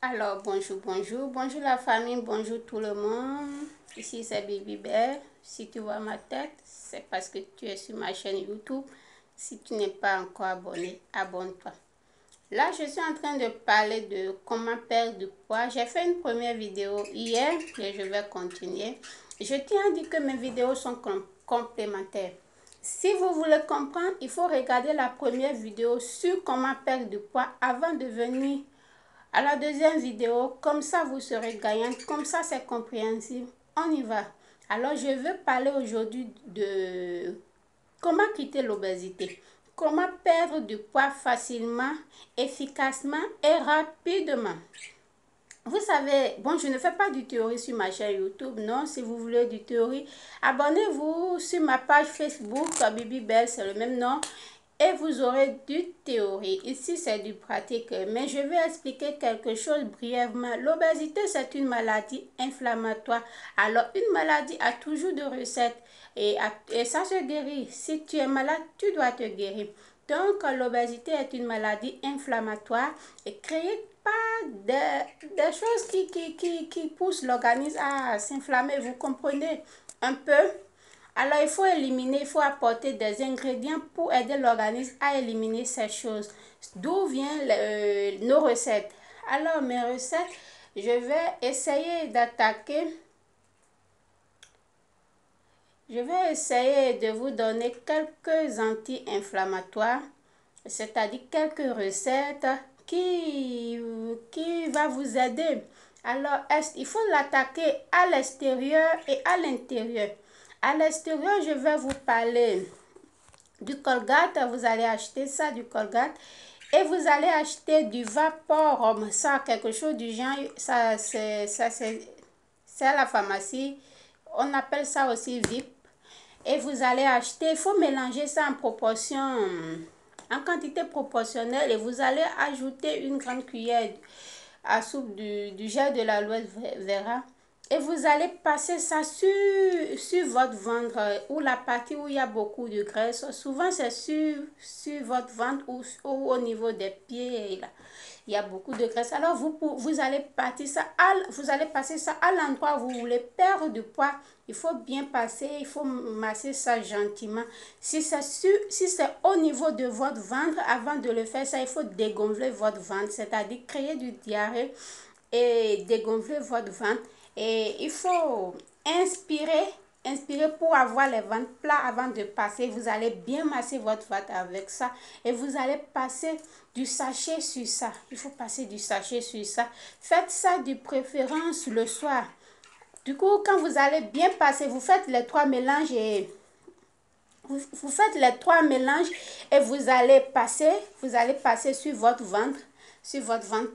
Alors, bonjour la famille, bonjour tout le monde. Ici c'est Baby Belle. Si tu vois ma tête, c'est parce que tu es sur ma chaîne YouTube. Si tu n'es pas encore abonné, abonne-toi. Là, je suis en train de parler de comment perdre du poids. J'ai fait une première vidéo hier et je vais continuer. Je tiens à dire que mes vidéos sont complémentaires. Si vous voulez comprendre, il faut regarder la première vidéo sur comment perdre du poids avant de venir à la deuxième vidéo. Comme ça, vous serez gagnante. Comme ça, c'est compréhensible. On y va. Alors, je veux parler aujourd'hui de comment quitter l'obésité. Comment perdre du poids facilement, efficacement et rapidement. Vous savez, bon, je ne fais pas du théorie sur ma chaîne YouTube, non. Si vous voulez du théorie, abonnez-vous sur ma page Facebook, Baby Belle, c'est le même nom. Et vous aurez du théorie. Ici, c'est du pratique. Mais je vais expliquer quelque chose brièvement. L'obésité, c'est une maladie inflammatoire. Alors, une maladie a toujours de recettes. Et ça se guérit. Si tu es malade, tu dois te guérir. Donc, l'obésité est une maladie inflammatoire et créée par des choses qui poussent l'organisme à s'inflammer. Vous comprenez un peu? Alors, il faut éliminer, il faut apporter des ingrédients pour aider l'organisme à éliminer ces choses. D'où viennent nos recettes? Alors, mes recettes, je vais essayer d'attaquer. Je vais essayer de vous donner quelques anti-inflammatoires, c'est-à-dire quelques recettes qui va vous aider. Alors, il faut l'attaquer à l'extérieur et à l'intérieur. À l'extérieur, je vais vous parler du Colgate. Vous allez acheter ça, du Colgate. Et vous allez acheter du Vaporum. Ça, quelque chose du genre, c'est à la pharmacie. On appelle ça aussi VIP. Et vous allez acheter, il faut mélanger ça en proportion, en quantité proportionnelle. Et vous allez ajouter une grande cuillère à soupe du gel de l'aloe vera. Et vous allez passer ça sur votre ventre ou la partie où il y a beaucoup de graisse. Souvent, c'est sur votre ventre ou au niveau des pieds. Là. Il y a beaucoup de graisse. Alors, vous allez passer ça à l'endroit où vous voulez perdre du poids. Il faut bien passer, il faut masser ça gentiment. Si c'est au niveau de votre ventre, avant de le faire, ça, il faut dégonfler votre ventre, c'est-à-dire créer du diarrhée et dégonfler votre ventre. Et il faut inspirer pour avoir les ventres plats avant de passer. Vous allez bien masser votre ventre avec ça. Et vous allez passer du sachet sur ça. Il faut passer du sachet sur ça. Faites ça de préférence le soir. Du coup, quand vous allez bien passer, vous faites les trois mélanges et vous faites les trois mélanges et vous allez passer sur votre ventre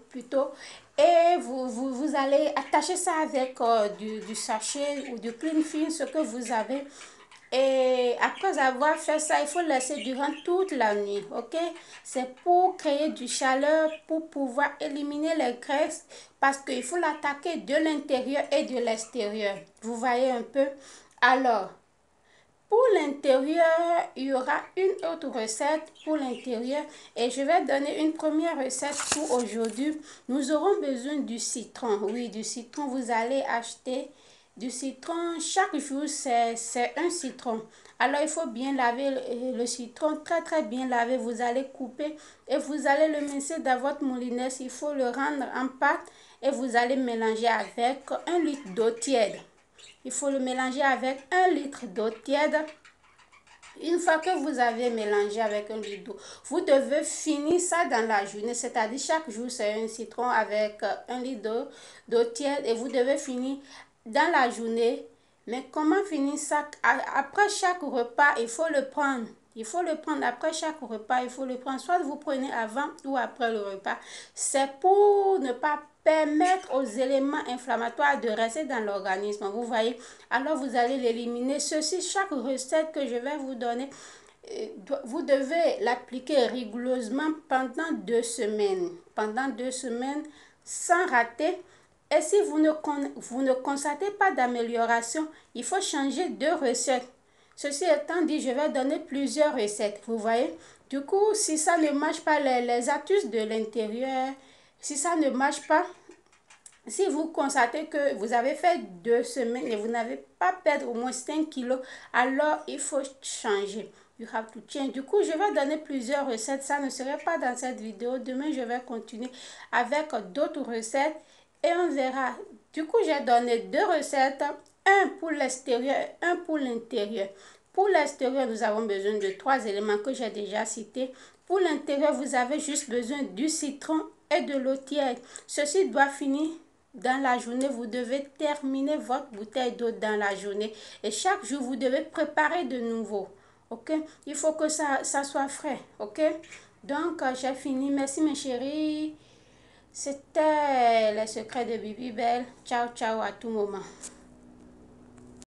plutôt. Et vous allez attacher ça avec du sachet ou du clean film, ce que vous avez. Et après avoir fait ça, il faut laisser durant toute la nuit, ok? C'est pour créer du chaleur, pour pouvoir éliminer les graisses, parce qu'il faut l'attaquer de l'intérieur et de l'extérieur. Vous voyez un peu? Alors, pour l'intérieur, il y aura une autre recette pour l'intérieur et je vais donner une première recette pour aujourd'hui. Nous aurons besoin du citron. Oui, du citron, vous allez acheter du citron. Chaque jour, c'est un citron. Alors, il faut bien laver le citron, très bien lavé. Vous allez couper et vous allez le mincer dans votre moulinette. Il faut le rendre en pâte et vous allez mélanger avec 1 litre d'eau tiède. Il faut le mélanger avec 1 litre d'eau tiède. Une fois que vous avez mélangé avec 1 litre d'eau, vous devez finir ça dans la journée. C'est-à-dire chaque jour, c'est un citron avec 1 litre d'eau tiède et vous devez finir dans la journée. Mais comment finir ça? Après chaque repas, il faut le prendre. Il faut le prendre après chaque repas. Il faut le prendre. Soit vous prenez avant ou après le repas. C'est pour ne pas permettre aux éléments inflammatoires de rester dans l'organisme. Vous voyez? Alors, vous allez l'éliminer. Ceci, chaque recette que je vais vous donner, vous devez l'appliquer rigoureusement pendant 2 semaines. Pendant 2 semaines, sans rater. Et si vous ne constatez pas d'amélioration, il faut changer de recette. Ceci étant dit, je vais donner plusieurs recettes. Vous voyez? Du coup, si ça ne marche pas, les astuces de l'intérieur, si ça ne marche pas, Si vous constatez que vous avez fait 2 semaines et vous n'avez pas perdu au moins 5 kilos, alors il faut changer. You have to change. Du coup, je vais donner plusieurs recettes. Ça ne serait pas dans cette vidéo. Demain, je vais continuer avec d'autres recettes et on verra. Du coup, j'ai donné 2 recettes. Un pour l'extérieur et un pour l'intérieur. Pour l'extérieur, nous avons besoin de 3 éléments que j'ai déjà cités. Pour l'intérieur, vous avez juste besoin du citron et de l'eau tiède. Ceci doit finir dans la journée. Vous devez terminer votre bouteille d'eau dans la journée. Et chaque jour, vous devez préparer de nouveau. Ok? Il faut que ça soit frais. Ok? Donc, j'ai fini. Merci mes chéris. C'était les secrets de Bibi Belle. Ciao, ciao à tout moment.